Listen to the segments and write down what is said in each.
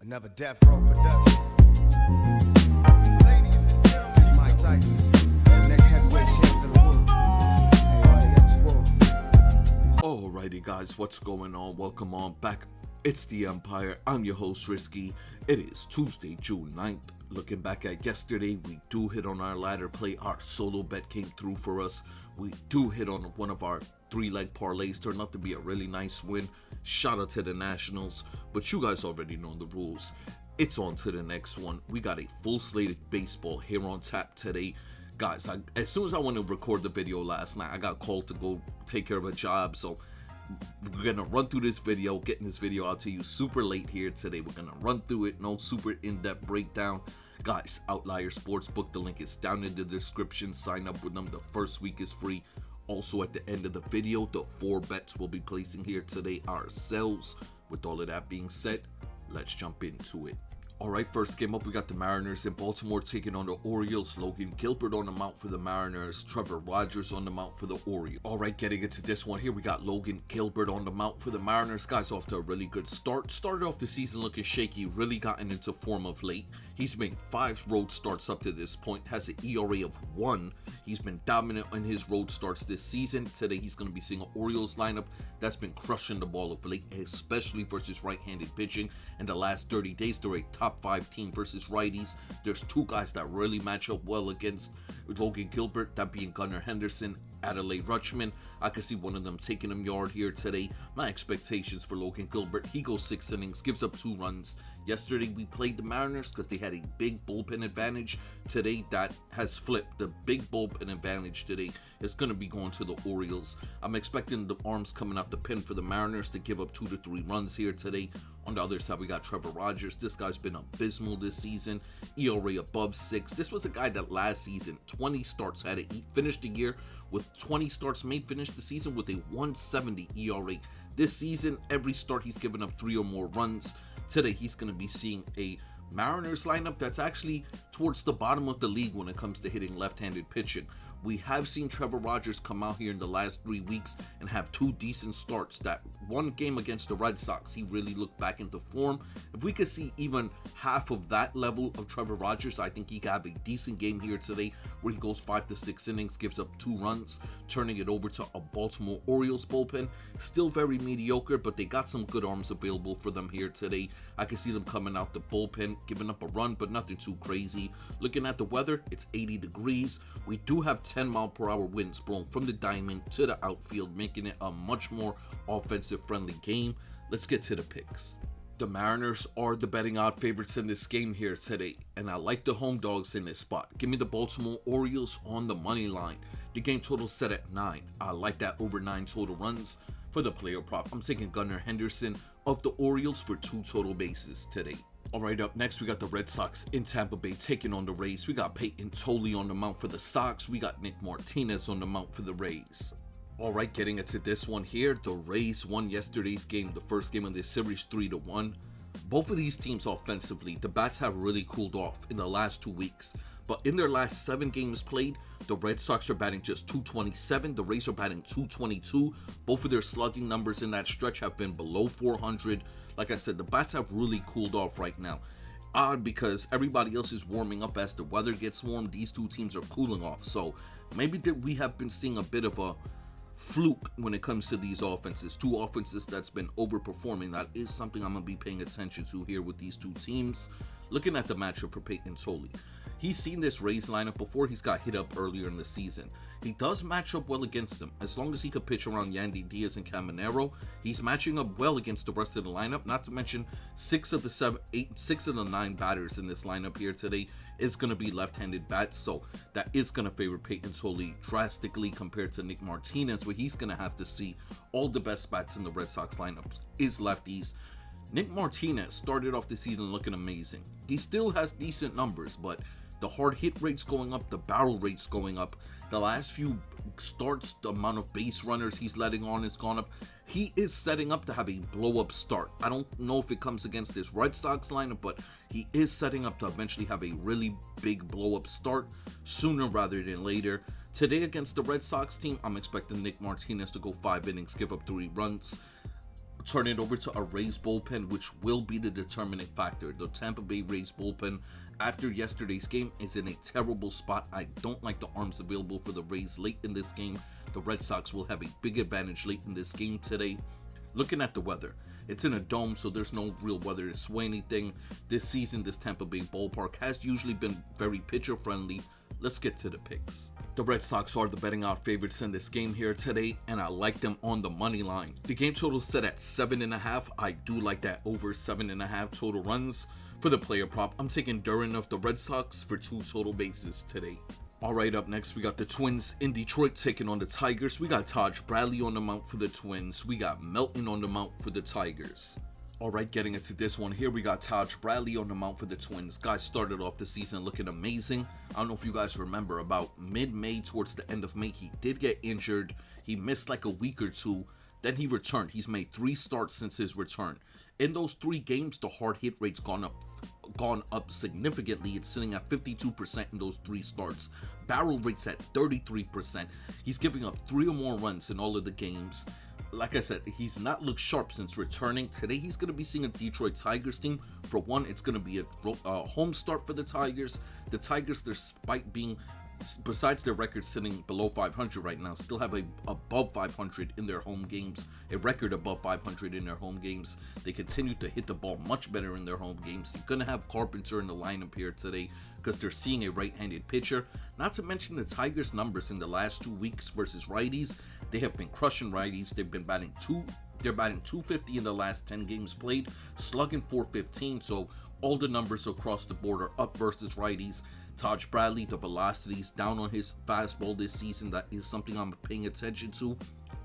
Another Death Row production. Ladies and gentlemen, Mike Tyson, the next heavyweight champion of the world. Everybody else for. Alrighty guys, what's going on? Welcome on back. It's the Empire. I'm your host Risky. It is Tuesday, June 9th. Looking back at yesterday, we do hit on our ladder play. Our solo bet came through for us. We do hit on one of our 3-leg parlays. Turned out to be a really nice win. Shout out to the Nationals. But you guys already know the rules. It's on to the next one. We got a full slate of baseball here on tap today. Guys, as soon as I went to record the video last night, I got called to go take care of a job. So we're gonna run through this video, getting this video out to you super late here today. We're gonna run through it, no super in-depth breakdown. Guys, Outlier Sportsbook, the link is down in the description. Sign up with them. The first week is free. Also at the end of the video, the 4 bets we'll be placing here today ourselves. With all of that being said, let's jump into it. Alright, first game up, we got the Mariners in Baltimore taking on the Orioles. Logan Gilbert on the mound for the Mariners. Trevor Rogers on the mound for the Orioles. Alright, getting into this one here, we got Logan Gilbert on the mound for the Mariners. Guys, off to a really good start. Started off the season looking shaky, really gotten into form of late. He's made 5 road starts up to this point, has an ERA of 1. He's been dominant in his road starts this season. Today, he's going to be seeing an Orioles lineup that's been crushing the ball of late, especially versus right-handed pitching. In the last 30 days, they're a top 5 team versus righties. There's 2 guys that really match up well against Logan Gilbert, that being Gunnar Henderson, Adley Rutschman. I can see one of them taking him yard here today. My expectations for Logan Gilbert, he goes 6 innings, gives up 2 runs. Yesterday we played the Mariners because they had a big bullpen advantage. Today that has flipped. The big bullpen advantage today is going to be going to the Orioles. I'm expecting the arms coming out the pen for the Mariners to give up 2 to 3 runs here today. On the other side, we got Trevor Rogers. This guy's been abysmal this season. ERA above 6. This was a guy that last season, 20 starts, finished the year with 20 starts made, finished the season with a 170 ERA. This season, every start he's given up 3 or more runs. Today, he's going to be seeing a Mariners lineup that's actually towards the bottom of the league when it comes to hitting left-handed pitching. We have seen Trevor Rogers come out here in the last 3 weeks and have 2 decent starts. That one game against the Red Sox, he really looked back into form. If we could see even half of that level of Trevor Rogers, I think he could have a decent game here today where he goes 5 to 6 innings, gives up 2 runs, turning it over to a Baltimore Orioles bullpen. Still very mediocre, but they got some good arms available for them here today. I can see them coming out the bullpen, giving up a run, but nothing too crazy. Looking at the weather, it's 80 degrees. We do have 10-mile-per-hour winds blowing from the diamond to the outfield, making it a much more offensive-friendly game. Let's get to the picks. The Mariners are the betting odd favorites in this game here today, and I like the home dogs in this spot. Give me the Baltimore Orioles on the money line. The game total set at 9. I like that over 9 total runs. For the player prop, I'm taking Gunnar Henderson of the Orioles for 2 total bases today. Alright, up next we got the Red Sox in Tampa Bay taking on the Rays. We got Peyton Tolley on the mound for the Sox. We got Nick Martinez on the mound for the Rays. Alright, getting into this one here, the Rays won yesterday's game, the first game of this series, 3-1. Both of these teams offensively, the bats have really cooled off in the last 2 weeks. But in their last 7 games played, the Red Sox are batting just 227. The Rays are batting 222. Both of their slugging numbers in that stretch have been below 400. Like I said, the bats have really cooled off right now. Odd because everybody else is warming up as the weather gets warm. These 2 teams are cooling off. So maybe that we have been seeing a bit of a fluke when it comes to these offenses. 2 offenses that's been overperforming. That is something I'm going to be paying attention to here with these 2 teams. Looking at the matchup for Peyton Tolley. He's seen this Rays lineup before. He's got hit up earlier in the season. He does match up well against them. As long as he could pitch around Yandy Diaz and Caminero, he's matching up well against the rest of the lineup. Not to mention 6 of the 9 batters in this lineup here today is going to be left-handed bats. So that is going to favor Peyton Tolley drastically compared to Nick Martinez, where he's going to have to see all the best bats in the Red Sox lineup is lefties. Nick Martinez started off the season looking amazing. He still has decent numbers, but the hard hit rate's going up, the barrel rate's going up. The last few starts, the amount of base runners he's letting on has gone up. He is setting up to have a blow-up start. I don't know if it comes against this Red Sox lineup, but he is setting up to eventually have a really big blow-up start sooner rather than later. Today against the Red Sox team, I'm expecting Nick Martinez to go 5 innings, give up 3 runs. turn it over to a Rays bullpen, which will be the determining factor. The Tampa Bay Rays bullpen, after yesterday's game, is in a terrible spot. I don't like the arms available for the Rays late in this game. The Red Sox will have a big advantage late in this game today. Looking at the weather, it's in a dome, so there's no real weather to sway anything. This season, this Tampa Bay ballpark has usually been very pitcher friendly. Let's get to the picks. The Red Sox are the betting odds favorites in this game here today, and I like them on the money line. The game total is set at 7.5. I do like that over 7.5 total runs. For the player prop, I'm taking Duran of the Red Sox for 2 total bases today. Alright, up next we got the Twins in Detroit taking on the Tigers. We got Taj Bradley on the mount for the Twins. We got Melton on the mount for the Tigers. Alright, getting into this one here, we got Taj Bradley on the mount for the Twins. Guys started off the season looking amazing. I don't know if you guys remember, about mid-May towards the end of May, he did get injured. He missed like a week or two. Then he returned. He's made 3 starts since his return. In those 3 games, the hard hit rate's gone up significantly. It's sitting at 52% in those 3 starts. Barrel rate's at 33%. He's giving up 3 or more runs in all of the games. Like I said, he's not looked sharp since returning. Today, he's going to be seeing a Detroit Tigers team. For one, it's going to be a home start for the Tigers. The Tigers, despite being, besides their record sitting below 500 right now, still have a above 500 in their home games, a record above 500 in their home games. They continue to hit the ball much better in their home games. You're going to have Carpenter in the lineup here today because they're seeing a right-handed pitcher. Not to mention the Tigers' numbers in the last 2 weeks versus righties. They have been crushing righties. They've been batting they're batting 250 in the last 10 games played, slugging 415. So all the numbers across the board are up versus righties. Taj Bradley, the velocity's down on his fastball this season. That is something I'm paying attention to.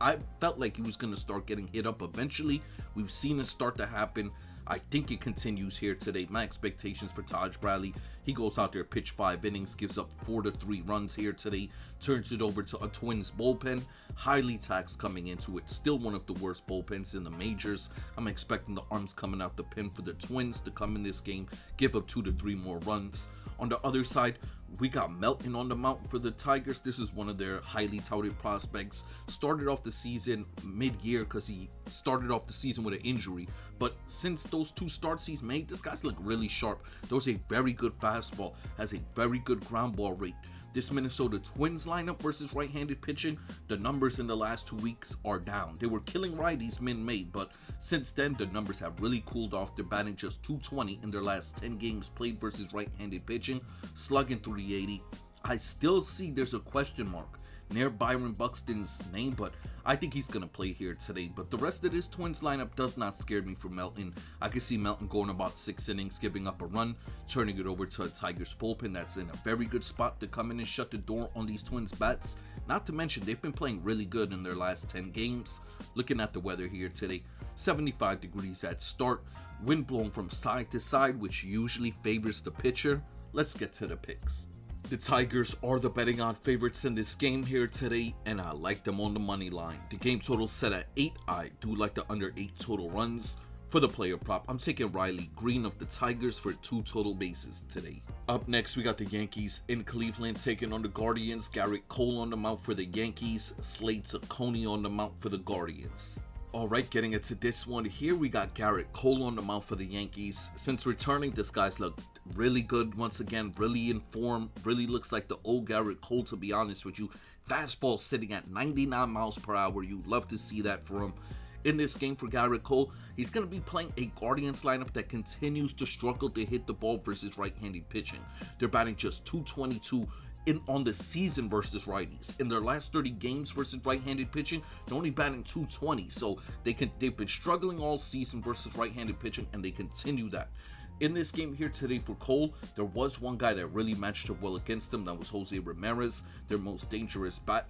I felt like he was going to start getting hit up eventually. We've seen it start to happen. I think it continues here today. My expectations for Taj Bradley, he goes out there, pitch 5 innings, gives up 4 to 3 runs here today, turns it over to a Twins bullpen, highly taxed coming into it, still one of the worst bullpens in the majors. I'm expecting the arms coming out the pen for the Twins to come in this game, give up 2 to 3 more runs. On the other side, we got Melton on the mountain for the Tigers. This is one of their highly touted prospects. Started off the season mid-year because he started off the season with an injury. But since those 2 starts he's made, this guy's look really sharp. Throws a very good fastball, has a very good ground ball rate. This Minnesota Twins lineup versus right-handed pitching, the numbers in the last 2 weeks are down. They were killing righties mid-May, but since then, the numbers have really cooled off. They're batting just 220 in their last 10 games played versus right-handed pitching, slugging 380. I still see there's a question mark near Byron Buxton's name, but I think he's going to play here today. But the rest of this Twins lineup does not scare me for Melton. I can see Melton going about 6 innings, giving up a run, turning it over to a Tigers bullpen that's in a very good spot to come in and shut the door on these Twins bats. Not to mention, they've been playing really good in their last 10 games. Looking at the weather here today, 75 degrees at start, wind blowing from side to side, which usually favors the pitcher. Let's get to the picks. The Tigers are the betting odds favorites in this game here today, and I like them on the money line. The game total set at 8. I do like the under 8 total runs. For the player prop, I'm taking Riley Green of the Tigers for 2 total bases today. Up next, we got the Yankees in Cleveland taking on the Guardians. Garrett Cole on the mount for the Yankees. Slade Ciccone on the mount for the Guardians. Alright, getting into this one here, we got Garrett Cole on the mount for the Yankees. Since returning, this guy's looked really good once again, really in form, really looks like the old Garrett Cole, to be honest with you. Fastball sitting at 99 miles per hour. You love to see that for him. In this game for Garrett Cole, he's going to be playing a Guardians lineup that continues to struggle to hit the ball versus right-handed pitching. They're batting just 222 on the season versus righties. In their last 30 games versus right-handed pitching, they're only batting 220. So they've been struggling all season versus right-handed pitching, and they continue that. In this game here today for Cole, there was one guy that really matched up well against them. That was Jose Ramirez, their most dangerous bat.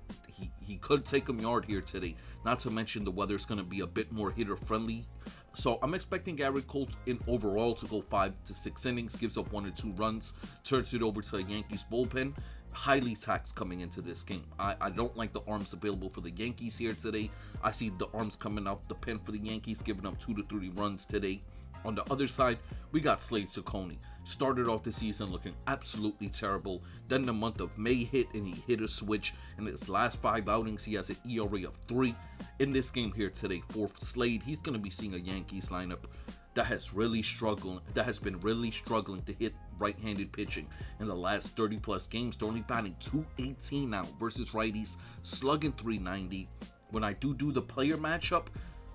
He could take him yard here today. Not to mention the weather's going to be a bit more hitter friendly. So I'm expecting Garrett Cole in overall to go 5 to 6 innings, gives up 1 or 2 runs, turns it over to a Yankees bullpen. Highly taxed coming into this game. I don't like the arms available for the Yankees here today. I see the arms coming out the pen for the Yankees, giving up 2 to 3 runs today. On the other side, we got Slade Cecconi. Started off the season looking absolutely terrible. Then the month of May hit and he hit a switch. In his last 5 outings, he has an ERA of 3. In this game here today, for Slade, he's going to be seeing a Yankees lineup that has been really struggling to hit right-handed pitching in the last 30 plus games. They're only batting .218 now versus righties, slugging .390. When I do the player matchup,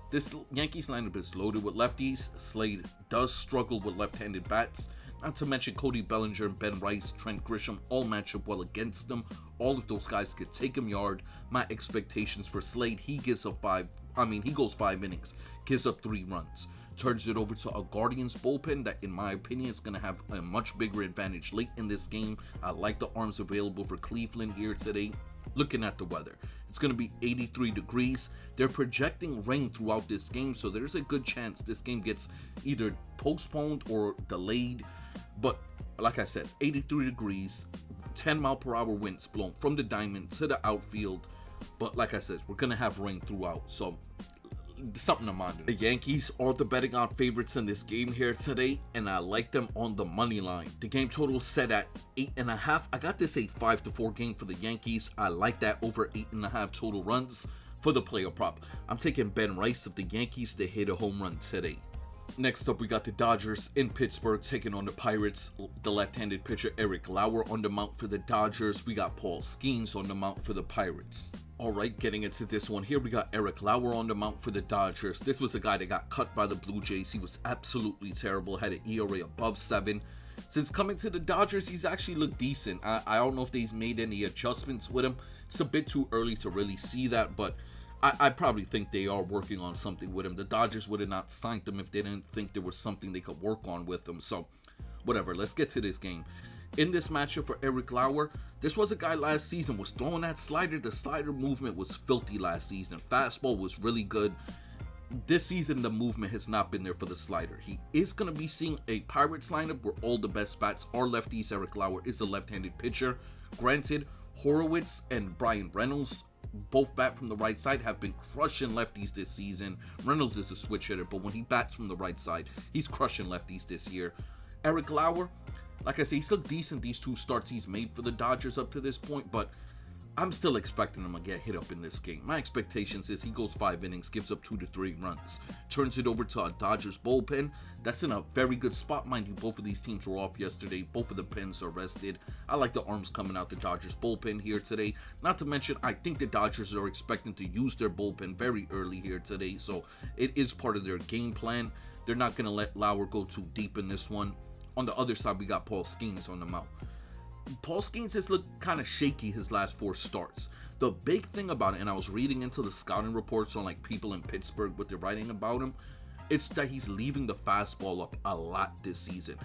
this Yankees lineup is loaded with lefties. Slade does struggle with left-handed bats. Not to mention Cody Bellinger and Ben Rice, Trent Grisham all match up well against them. All of those guys could take him yard. My expectations for Slade, he goes 5 innings, gives up 3 runs. Turns it over to a Guardians bullpen that, in my opinion, is going to have a much bigger advantage late in this game. I like the arms available for Cleveland here today. Looking at the weather, it's going to be 83 degrees. They're projecting rain throughout this game, so there's a good chance this game gets either postponed or delayed. But like I said, it's 83 degrees, 10-mile-per-hour winds blowing from the diamond to the outfield. But like I said, we're going to have rain throughout, so something to monitor. The Yankees are the betting on favorites in this game here today, and I like them on the money line. The game total is set at 8.5. I got this a 5-4 game for the Yankees. I like that over 8.5 total runs. For the player prop, I'm taking Ben Rice of the Yankees to hit a home run today. Next up, we got the Dodgers in Pittsburgh taking on the Pirates. The left-handed pitcher Eric Lauer on the mount for the Dodgers. We got Paul Skeens on the mount for the Pirates. Alright, getting into this one here, we got Eric Lauer on the mount for the Dodgers. This was a guy that got cut by the Blue Jays. He was absolutely terrible, had an ERA above 7. Since coming to the Dodgers, he's actually looked decent. I don't know if they've made any adjustments with him. It's a bit too early to really see that, but I probably think they are working on something with him. The Dodgers would have not signed him if they didn't think there was something they could work on with him. So, whatever, let's get to this game. In this matchup for Eric Lauer, this was a guy last season, was throwing that slider. The slider movement was filthy last season. Fastball was really good. This season, the movement has not been there for the slider. He is going to be seeing a Pirates lineup where all the best bats are lefties. Eric Lauer is a left-handed pitcher. Granted, Horowitz and Brian Reynolds, both bat from the right side, have been crushing lefties this season. Reynolds is a switch hitter, but when he bats from the right side, he's crushing lefties this year. Eric Lauer, like I say, he's looked decent these 2 starts he's made for the Dodgers up to this point, but I'm still expecting him to get hit up in this game. My expectations is he goes 5 innings, gives up 2 to 3 runs, turns it over to a Dodgers bullpen that's in a very good spot. Mind you, both of these teams were off yesterday. Both of the pens are rested. I like the arms coming out the Dodgers bullpen here today. Not to mention, I think the Dodgers are expecting to use their bullpen very early here today, so it is part of their game plan. They're not going to let Lauer go too deep in this one. On the other side, we got Paul Skeens on the mount. Paul Skeens has looked kind of shaky his last 4 starts. The big thing about it, and I was reading into the scouting reports on like people in Pittsburgh, what they're writing about him, it's that he's leaving the fastball up a lot this season.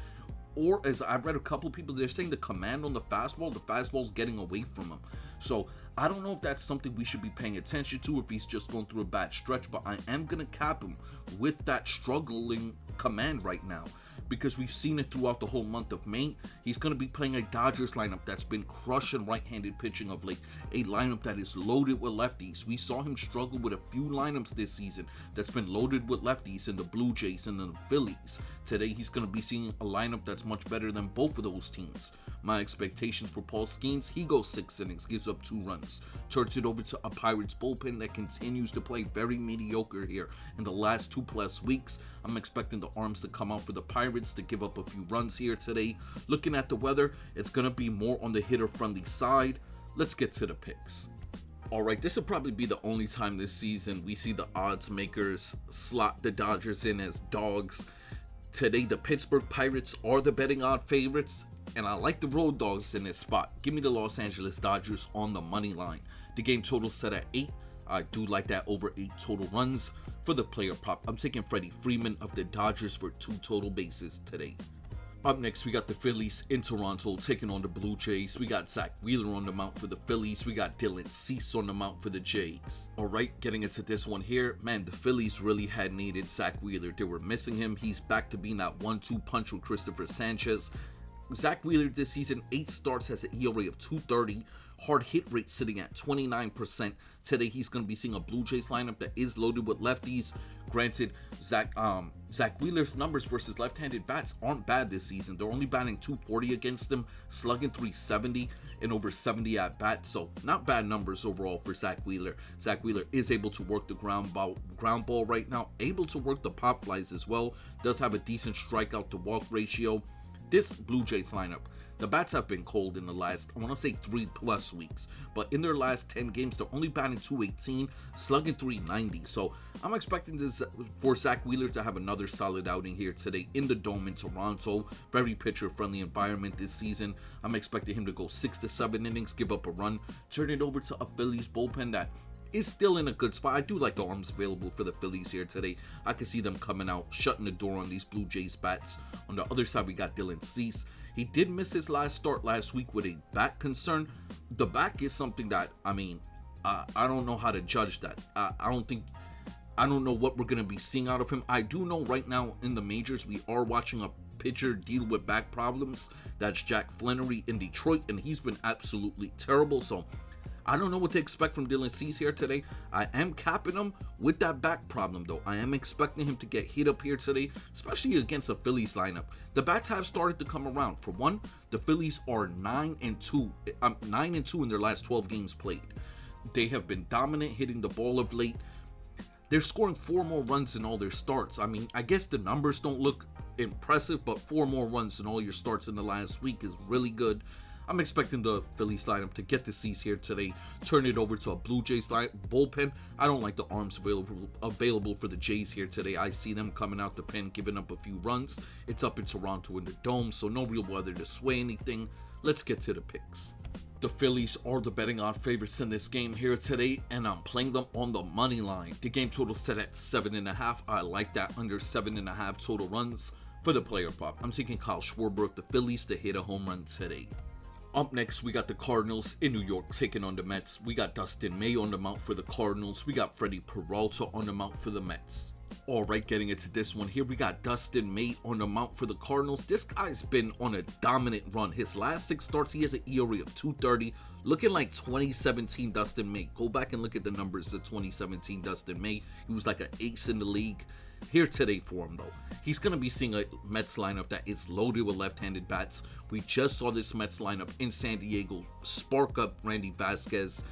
Or as I've read a couple of people, they're saying the command on the fastball's getting away from him. So I don't know if that's something we should be paying attention to, if he's just going through a bad stretch, but I am going to cap him with that struggling command right now, because we've seen it throughout the whole month of May. He's going to be playing a Dodgers lineup that's been crushing right-handed pitching of late, a lineup that is loaded with lefties. We saw him struggle with a few lineups this season that's been loaded with lefties in the Blue Jays and the Phillies. Today, he's going to be seeing a lineup that's much better than both of those teams. My expectations for Paul Skeens, he goes 6 innings, gives up 2 runs, turns it over to a Pirates bullpen that continues to play very mediocre here. In the last 2+ weeks, I'm expecting the arms to come out for the Pirates to give up a few runs here today. Looking at the weather, it's going to be more on the hitter-friendly side. Let's get to the picks. Alright, this will probably be the only time this season we see the odds makers slot the Dodgers in as dogs. Today, the Pittsburgh Pirates are the betting odd favorites, and I like the road dogs in this spot. Give me the Los Angeles Dodgers on the money line. The game total set at 8. I do like that over 8 total runs. For the player prop, I'm taking Freddie Freeman of the Dodgers for 2 total bases today. Up next, we got the Phillies in Toronto taking on the Blue Jays. We got Zach Wheeler on the mount for the Phillies. We got Dylan Cease on the mount for the Jays. Alright, getting into this one here. Man, the Phillies really had needed Zach Wheeler. They were missing him. He's back to being that 1-2 punch with Christopher Sanchez. Zach Wheeler this season, 8 starts, has an ERA of 2.30. Hard hit rate sitting at 29%. Today he's going to be seeing a Blue Jays lineup that is loaded with lefties. Granted, Zach Wheeler's numbers versus left-handed bats aren't bad this season. They're only batting 240 against him, slugging 370 and over 70 at bat. So not bad numbers overall for Zach Wheeler. Zach Wheeler is able to work the ground ball right now, able to work the pop flies as well. Does have a decent strikeout to walk ratio. This Blue Jays lineup, the bats have been cold in the last, I want to say 3+ weeks, but in their last 10 games, they're only batting 218, slugging 390. So I'm expecting this for Zach Wheeler to have another solid outing here today in the Dome in Toronto. Very pitcher-friendly environment this season. I'm expecting him to go 6 to 7 innings, give up a run, turn it over to a Phillies bullpen that is still in a good spot. I do like the arms available for the Phillies here today. I can see them coming out, shutting the door on these Blue Jays bats. On the other side, we got Dylan Cease. He did miss his last start last week with a back concern. The back is something that, I don't know how to judge that. I don't know what we're going to be seeing out of him. I do know right now in the majors, we are watching a pitcher deal with back problems. That's Jack Flannery in Detroit, and he's been absolutely terrible. So I don't know what to expect from Dylan Cease here today. I am capping him with that back problem, though. I am expecting him to get hit up here today, especially against a Phillies lineup. The bats have started to come around. For one, the Phillies are 9-2 in their last 12 games played. They have been dominant hitting the ball of late. They're scoring 4 more runs in all their starts. I guess the numbers don't look impressive, but 4 more runs in all your starts in the last week is really good. I'm expecting the Phillies lineup to get the Cease here today, turn it over to a Blue Jays bullpen. I don't like the arms available for the Jays here today. I see them coming out the pen, giving up a few runs. It's up in Toronto in the Dome, so no real weather to sway anything. Let's get to the picks. The Phillies are the betting odds favorites in this game here today, and I'm playing them on the money line. The game total set at 7.5. I like that under 7.5 total runs. For the player prop, I'm taking Kyle Schwarber of the Phillies to hit a home run today. Up next, we got the Cardinals in New York taking on the Mets. We got Dustin May on the mount for the Cardinals. We got Freddie Peralta on the mount for the Mets. Alright, getting into this one here, we got Dustin May on the mount for the Cardinals. This guy's been on a dominant run. His last 6 starts, he has an ERA of 2.30, looking like 2017 Dustin May. Go back and look at the numbers of 2017 Dustin May. He was like an ace in the league. Here today for him, though, he's going to be seeing a Mets lineup that is loaded with left-handed bats. We just saw this Mets lineup in San Diego spark up Randy Vasquez.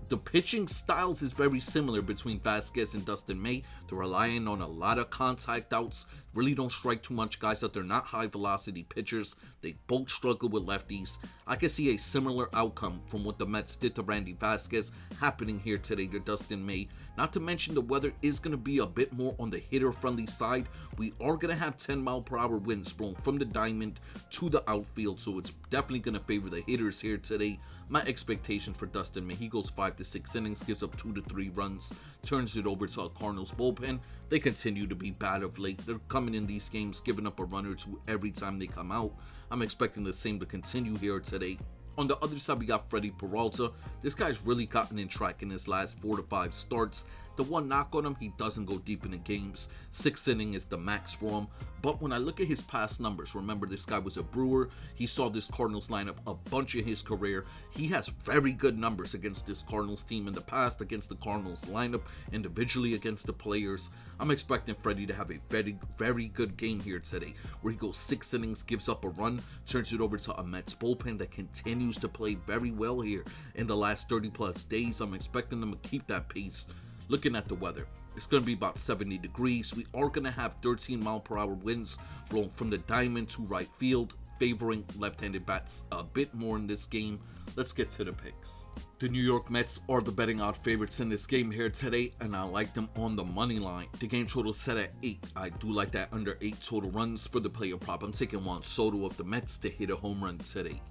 The pitching styles is very similar between Vasquez and Dustin May. They're relying on a lot of contact outs. Really don't strike too much guys out. They're not high velocity pitchers. They both struggle with lefties. I can see a similar outcome from what the Mets did to Randy Vasquez happening here today to Dustin May. Not to mention the weather is going to be a bit more on the hitter-friendly side. We are going to have 10-mile-per-hour winds blowing from the diamond to the outfield, so it's definitely going to favor the hitters here today. My expectation for Dustin May, he goes 5 to 6 innings, gives up 2 to 3 runs, turns it over to a Cardinals bullpen. They continue to be bad of late. They're coming in these games, giving up a run or two every time they come out. I'm expecting the same to continue here today. On the other side, we got Freddie Peralta. This guy's really gotten in track in his last 4 to 5 starts. The one knock on him, he doesn't go deep into games. 6th inning is the max for him. But when I look at his past numbers, remember this guy was a Brewer. He saw this Cardinals lineup a bunch in his career. He has very good numbers against this Cardinals team in the past, against the Cardinals lineup, individually against the players. I'm expecting Freddie to have a very, very good game here today, where he goes 6 innings, gives up a run, turns it over to a Mets bullpen that continues to play very well here in the last 30 plus days. I'm expecting them to keep that pace. Looking at the weather, it's going to be about 70 degrees. We are going to have 13-mile-per-hour winds blowing from the diamond to right field, favoring left-handed bats a bit more in this game. Let's get to the picks. The New York Mets are the betting odds favorites in this game here today, and I like them on the money line. The game total is set at 8. I do like that under 8 total runs for the player prop. I'm taking Juan Soto of the Mets to hit a home run today.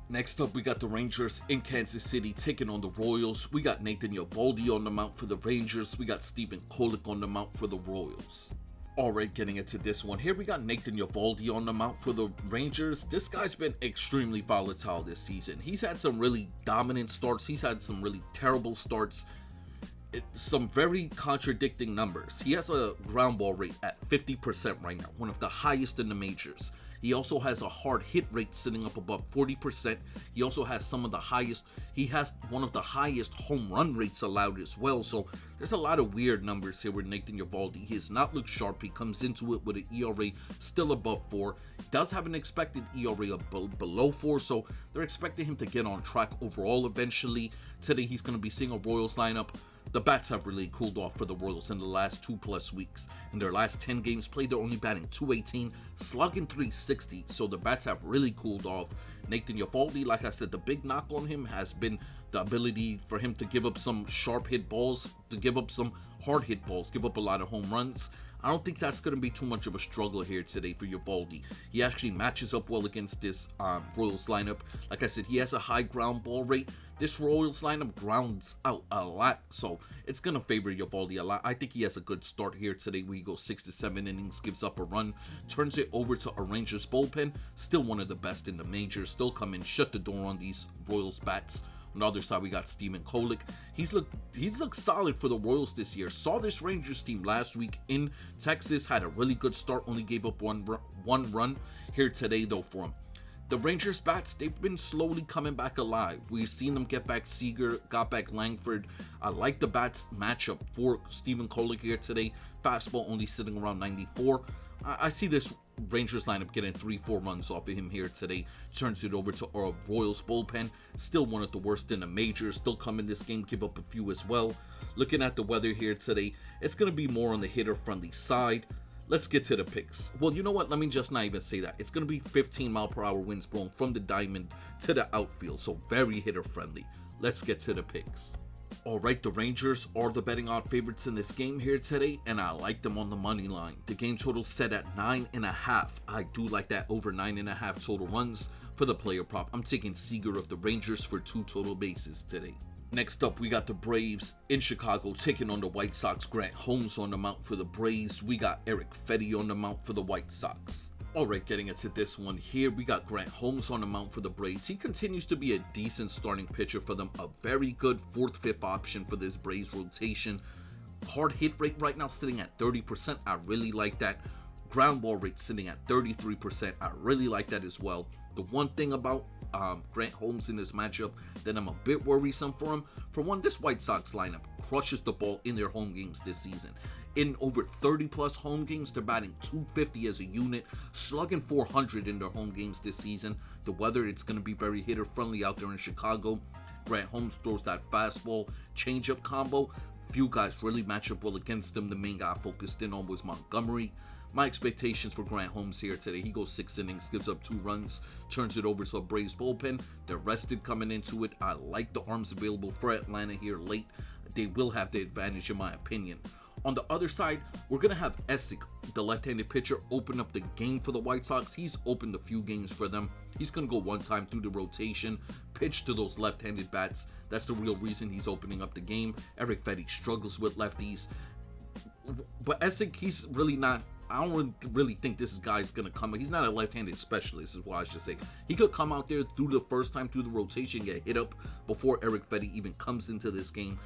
Next up, we got the Rangers in Kansas City taking on the Royals. We got Nathan Eovaldi on the mount for the Rangers. We got Stephen Kolek on the mount for the Royals. Alright, getting into this one. Here we got Nathan Eovaldi on the mount for the Rangers. This guy's been extremely volatile this season. He's had some really dominant starts. He's had some really terrible starts. Some very contradicting numbers. He has a ground ball rate at 50% right now, one of the highest in the majors. He also has a hard hit rate sitting up above 40%. He also has one of the highest home run rates allowed as well. So there's a lot of weird numbers here with Nathan Eovaldi. He has not looked sharp. He comes into it with an ERA still above 4. Does have an expected ERA below 4, so they're expecting him to get on track overall eventually. Today he's going to be seeing a Royals lineup. The bats have really cooled off for the Royals in the last 2+ weeks. In their last 10 games played, they're only batting .218, slugging .360, so the bats have really cooled off. Nathan Eovaldi, like I said, the big knock on him has been the ability for him to give up some sharp hit balls, to give up some hard hit balls, give up a lot of home runs. I don't think that's going to be too much of a struggle here today for Eovaldi. He actually matches up well against this Royals lineup. Like I said, he has a high ground ball rate. This Royals lineup grounds out a lot, so it's going to favor Eovaldi a lot. I think he has a good start here today where he goes 6 to 7 innings, gives up a run, turns it over to a Rangers bullpen. Still one of the best in the majors. Still come in, shut the door on these Royals bats. On the other side, we got Steven Kolick. He's looked solid for the Royals this year. Saw this Rangers team last week in Texas. Had a really good start. Only gave up one run here today, though, for him. The Rangers bats, they've been slowly coming back alive. We've seen them get back Seager, got back Langford. I like the bats matchup for Steven Kolick here today. Fastball only sitting around 94. I see this Rangers lineup getting 3-4 runs off of him here today. Turns it over to our Royals bullpen. Still one of the worst in the majors. Still come in this game, give up a few as well. Looking at the weather here today, it's going to be more on the hitter-friendly side. Let's get to the picks. Well, you know what? Let me just not even say that. It's going to be 15-mile-per-hour winds blowing from the diamond to the outfield. So very hitter-friendly. Let's get to the picks. Alright, the Rangers are the betting odd favorites in this game here today, and I like them on the money line. The game total set at 9.5. I do like that over 9.5 total runs for the player prop. I'm taking Seager of the Rangers for 2 total bases today. Next up, we got the Braves in Chicago taking on the White Sox. Grant Holmes on the mound for the Braves. We got Eric Fedde on the mound for the White Sox. Alright, getting into this one here, we got Grant Holmes on the mound for the Braves. He continues to be a decent starting pitcher for them. A very good 4th, 5th option for this Braves rotation. Hard hit rate right now sitting at 30%. I really like that. Ground ball rate sitting at 33%. I really like that as well. The one thing about Grant Holmes in this matchup that I'm a bit worrisome for him, for one, this White Sox lineup crushes the ball in their home games this season. In over 30+ home games, they're batting .250 as a unit, slugging .400 in their home games this season. The weather, it's going to be very hitter-friendly out there in Chicago. Grant Holmes throws that fastball, changeup combo. Few guys really match up well against him. The main guy I focused in on was Montgomery. My expectations for Grant Holmes here today, he goes 6 innings, gives up 2 runs, turns it over to a Braves bullpen. They're rested coming into it. I like the arms available for Atlanta here late. They will have the advantage in my opinion. On the other side, we're going to have Essick, the left-handed pitcher, open up the game for the White Sox. He's opened a few games for them. He's going to go one time through the rotation, pitch to those left-handed bats. That's the real reason he's opening up the game. Eric Fedde struggles with lefties. But Essick, he's really not... I don't really think this guy's going to come. He's not a left-handed specialist is what I should say. He could come out there through the first time through the rotation, get hit up before Eric Fedde even comes into this game.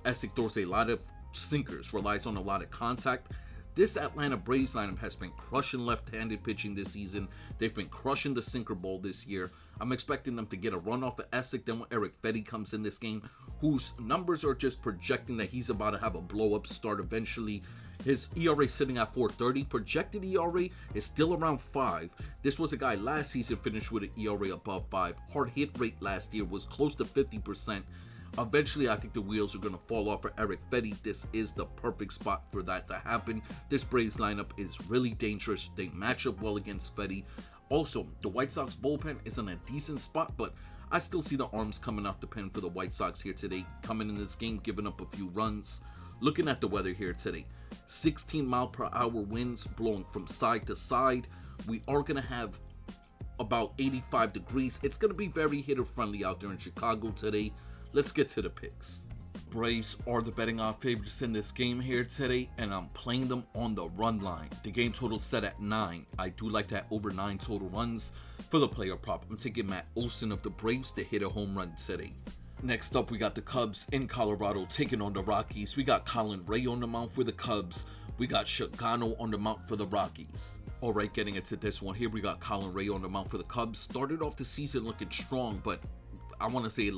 Essick throws a lot of sinkers, relies on a lot of contact. This Atlanta Braves lineup has been crushing left-handed pitching this season. They've been crushing the sinker ball this year. I'm expecting them to get a run off of Essick. Then when Eric Fedde comes in this game, whose numbers are just projecting that he's about to have a blow-up start eventually. His ERA sitting at 4.30. Projected ERA is still around 5. This was a guy last season finished with an ERA above 5. Hard hit rate last year was close to 50%. Eventually, I think the wheels are going to fall off for Eric Fedde. This is the perfect spot for that to happen. This Braves lineup is really dangerous. They match up well against Fedde. Also, the White Sox bullpen is in a decent spot, but I still see the arms coming out the pen for the White Sox here today. Coming in this game, giving up a few runs. Looking at the weather here today, 16-mile-per-hour winds blowing from side to side. We are going to have about 85 degrees. It's going to be very hitter-friendly out there in Chicago today. Let's get to the picks. Braves are the betting odd favorites in this game here today, and I'm playing them on the run line. The game total set at 9. I do like that over 9 total runs for the player prop. I'm taking Matt Olson of the Braves to hit a home run today. Next up, we got the Cubs in Colorado taking on the Rockies. We got Colin Ray on the mound for the Cubs. We got Shagano on the mound for the Rockies. Alright, getting into this one here, we got Colin Ray on the mound for the Cubs. Started off the season looking strong, but I want to say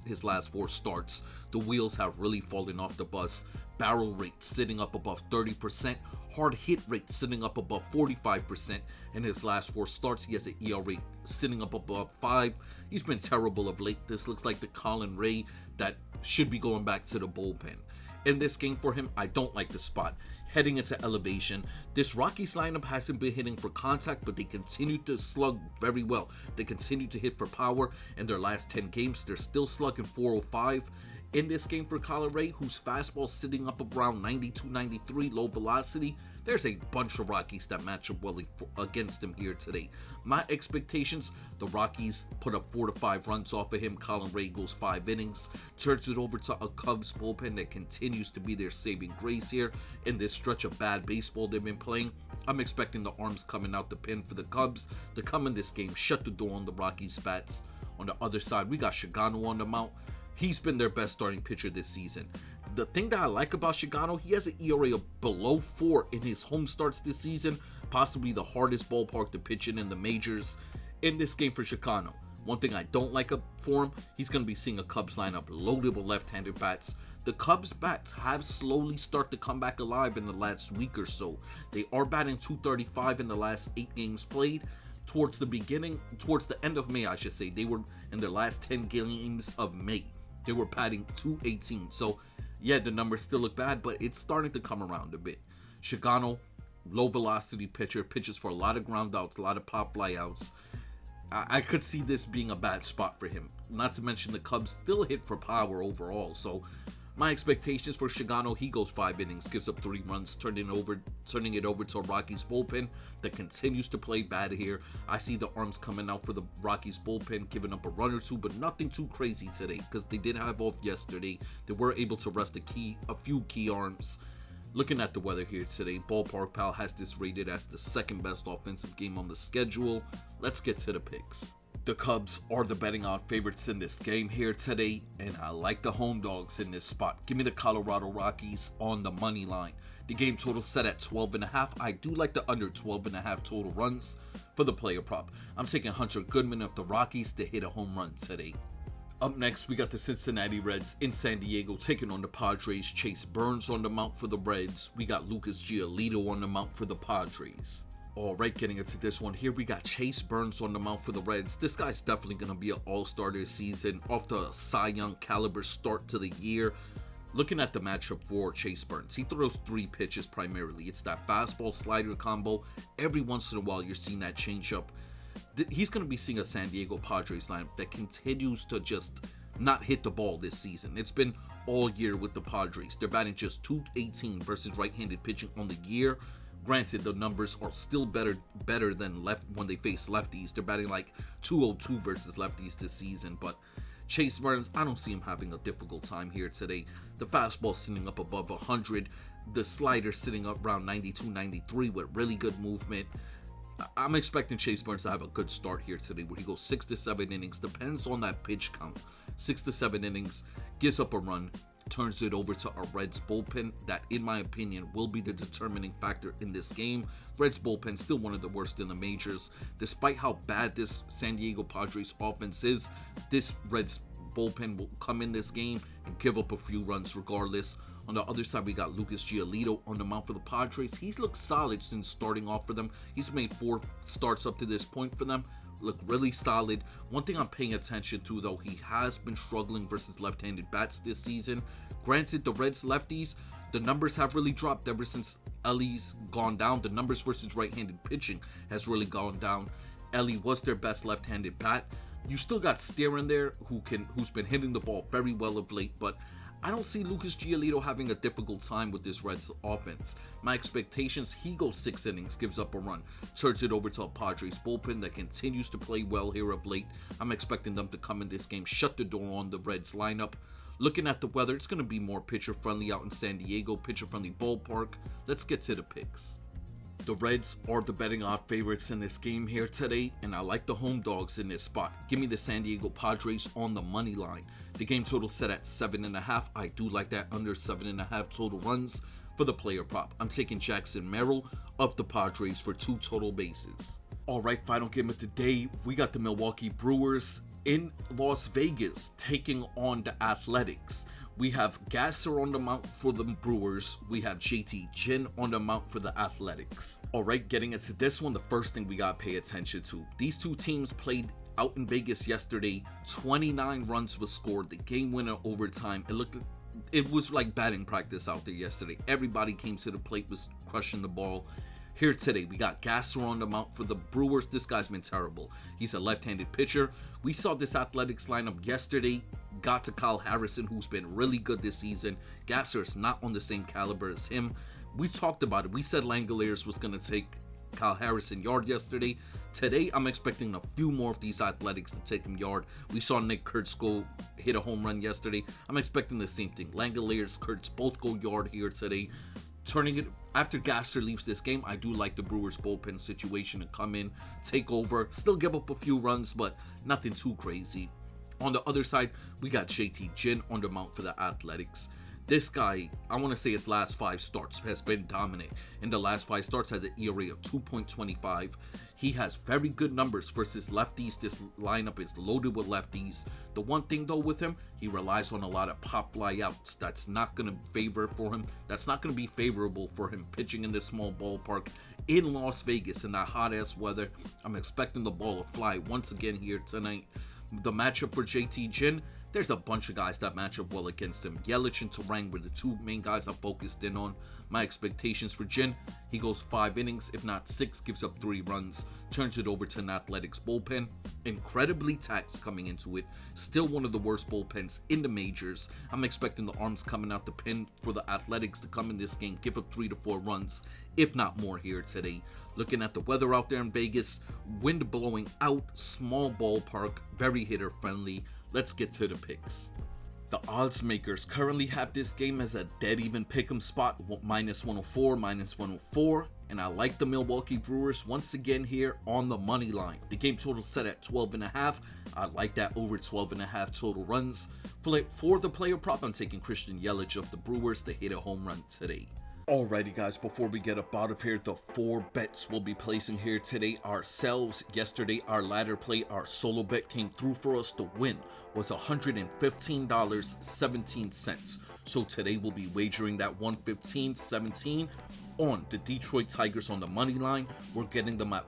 his last 4 starts, the wheels have really fallen off the bus. Barrel rate sitting up above 30%, hard hit rate sitting up above 45%. In his last 4 starts, he has an ERA sitting up above 5. He's been terrible of late. This looks like the Colin Ray that should be going back to the bullpen. In this game for him, I don't like the spot. Heading into elevation, this Rockies lineup hasn't been hitting for contact, but they continue to slug very well. They continue to hit for power. In their last 10 games, they're still slugging 405. In this game for Colin Ray, whose fastball sitting up around 92, 93, low velocity, there's a bunch of Rockies that match up well against him here today. My expectations, the Rockies put up 4 to 5 runs off of him. Colin Ray goes 5 innings, turns it over to a Cubs bullpen that continues to be their saving grace here in this stretch of bad baseball they've been playing. I'm expecting the arms coming out the pen for the Cubs to come in this game, shut the door on the Rockies bats. On the other side, we got Shigano on the mound. He's been their best starting pitcher this season. The thing that I like about Shigano, he has an ERA of below 4 in his home starts this season, possibly the hardest ballpark to pitch in the majors. In this game for Shigano, one thing I don't like for him, he's going to be seeing a Cubs lineup loaded with left-handed bats. The Cubs bats have slowly started to come back alive in the last week or so. They are batting .235 in the last 8 games played. Towards the end of May, I should say, they were in their last 10 games of May. They were batting .218. So, yeah, the numbers still look bad, but it's starting to come around a bit. Shigano, low velocity pitcher, pitches for a lot of ground outs, a lot of pop fly outs. I could see this being a bad spot for him. Not to mention the Cubs still hit for power overall. So, my expectations for Shigano, he goes 5 innings, gives up 3 runs, turning it over to a Rockies bullpen that continues to play bad here. I see the arms coming out for the Rockies bullpen, giving up a run or 2, but nothing too crazy today because they did have off yesterday. They were able to rest a few key arms. Looking at the weather here today, Ballpark Pal has this rated as the 2nd best offensive game on the schedule. Let's get to the picks. The Cubs are the betting odds favorites in this game here today, and I like the home dogs in this spot. Give me the Colorado Rockies on the money line. The game total set at 12.5. I do like the under 12.5 total runs for the player prop. I'm taking Hunter Goodman of the Rockies to hit a home run today. Up next, we got the Cincinnati Reds in San Diego taking on the Padres. Chase Burns on the mound for the Reds. We got Lucas Giolito on the mound for the Padres. Alright, getting into this one here, we got Chase Burns on the mound for the Reds. This guy's definitely going to be an all-star this season, off the Cy Young caliber start to the year. Looking at the matchup for Chase Burns, he throws 3 pitches primarily. It's that fastball slider combo. Every once in a while, you're seeing that changeup. He's going to be seeing a San Diego Padres lineup that continues to just not hit the ball this season. It's been all year with the Padres. They're batting just .218 versus right-handed pitching on the year. Granted, the numbers are still better than when they face lefties. They're batting like .202 versus lefties this season, but Chase Burns, I don't see him having a difficult time here today. The fastball sitting up above 100, the slider sitting up around 92, 93 with really good movement. I'm expecting Chase Burns to have a good start here today where he goes 6 to 7 innings, depends on that pitch count. 6 to 7 innings, gives up a run, turns it over to a Reds bullpen that, in my opinion, will be the determining factor in this game. Reds bullpen still one of the worst in the majors. Despite how bad this San Diego Padres offense is, this Reds bullpen will come in this game and give up a few runs regardless. On the other side, we got Lucas Giolito on the mound for the Padres. He's looked solid since starting off for them. He's made 4 starts up to this point for them. Look really solid. One thing I'm paying attention to, though, he has been struggling versus left-handed bats this season. Granted, the Reds lefties, the numbers have really dropped ever since Ellie's gone down. The numbers versus right-handed pitching has really gone down. Ellie was their best left-handed bat. You still got Steer in there who's been hitting the ball very well of late, but I don't see Lucas Giolito having a difficult time with this Reds offense. My expectations, he goes 6 innings, gives up a run, turns it over to a Padres bullpen that continues to play well here of late. I'm expecting them to come in this game, shut the door on the Reds lineup. Looking at the weather, it's going to be more pitcher-friendly out in San Diego, pitcher-friendly ballpark. Let's get to the picks. The Reds are the betting odd favorites in this game here today, and I like the home dogs in this spot. Give me the San Diego Padres on the money line. The game total set at 7.5. I do like that under 7.5 total runs for the player prop. I'm taking Jackson Merrill of the Padres for 2 total bases. Alright, final game of the day, we got the Milwaukee Brewers in Las Vegas taking on the Athletics. We have Gasser on the mound for the Brewers. We have JT Ginn on the mound for the Athletics. Alright, getting into this one, the first thing we gotta pay attention to. These two teams played out in Vegas yesterday. 29 runs was scored. The game winner overtime. It was like batting practice out there yesterday. Everybody came to the plate, was crushing the ball. Here today, we got Gasser on the mound for the Brewers. This guy's been terrible. He's a left-handed pitcher. We saw this Athletics lineup yesterday. Got to Kyle Harrison, who's been really good this season. Gasser is not on the same caliber as him. We talked about it. We said Langoliers was going to take Kyle Harrison yard yesterday. Today, I'm expecting a few more of these Athletics to take him yard. We saw Nick Kurtz hit a home run yesterday. I'm expecting the same thing. Langoliers, Kurtz both go yard here today. Turning it after Gasser leaves this game, I do like the Brewers bullpen situation to come in, take over, still give up a few runs, but nothing too crazy. On the other side, we got JT Ginn on the mound for the Athletics. This guy, I want to say his last 5 starts has been dominant. In the last 5 starts has an ERA of 2.25. He has very good numbers versus lefties. This lineup is loaded with lefties. The one thing though with him, he relies on a lot of pop fly outs. That's not going to favor for him. That's not going to be favorable for him pitching in this small ballpark in Las Vegas in that hot ass weather. I'm expecting the ball to fly once again here tonight. The matchup for JT Ginn, there's a bunch of guys that match up well against him. Yelich and Turang were the 2 main guys I focused in on. My expectations for Ginn, he goes 5 innings, if not 6, gives up 3 runs, turns it over to an Athletics bullpen. Incredibly taxed coming into it. Still one of the worst bullpens in the majors. I'm expecting the arms coming out the pin for the Athletics to come in this game, give up 3 to 4 runs, if not more here today. Looking at the weather out there in Vegas, wind blowing out, small ballpark, very hitter friendly. Let's get to the picks. The odds makers currently have this game as a dead even pick'em spot, minus 104, minus 104, and I like the Milwaukee Brewers once again here on the money line. The game total set at 12.5. I like that over 12.5 total runs. For the player prop, I'm taking Christian Yelich of the Brewers to hit a home run today. Alrighty guys, before we get up out of here, the 4 bets we'll be placing here today ourselves. Yesterday, our ladder play, our solo bet came through for us. The win was $115.17. So today we'll be wagering that $115.17 on the Detroit Tigers on the money line. We're getting them at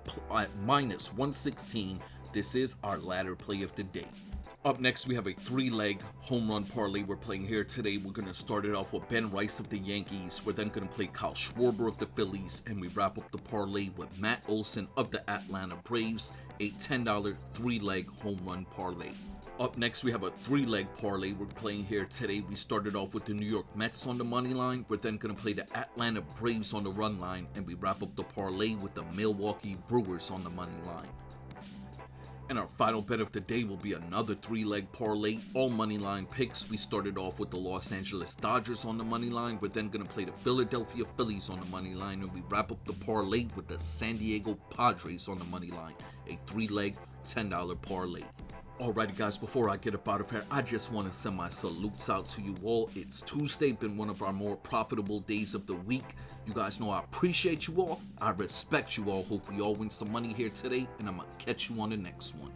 minus 116. This is our ladder play of the day. Up next, we have a 3-leg home run parlay we're playing here today. We're going to start it off with Ben Rice of the Yankees. We're then going to play Kyle Schwarber of the Phillies. And we wrap up the parlay with Matt Olson of the Atlanta Braves, a $10 3-leg home run parlay. Up next, we have a 3-leg parlay we're playing here today. We started off with the New York Mets on the money line. We're then going to play the Atlanta Braves on the run line. And we wrap up the parlay with the Milwaukee Brewers on the money line. And our final bet of the day will be another 3-leg parlay, all money line picks. We started off with the Los Angeles Dodgers on the money line. We're then going to play the Philadelphia Phillies on the money line, and we wrap up the parlay with the San Diego Padres on the money line, a 3-leg $10 parlay. Alrighty guys, before I get up out of here, I just want to send my salutes out to you all. It's Tuesday, been one of our more profitable days of the week. You guys know I appreciate you all. I respect you all. Hope we all win some money here today, and I'm going to catch you on the next one.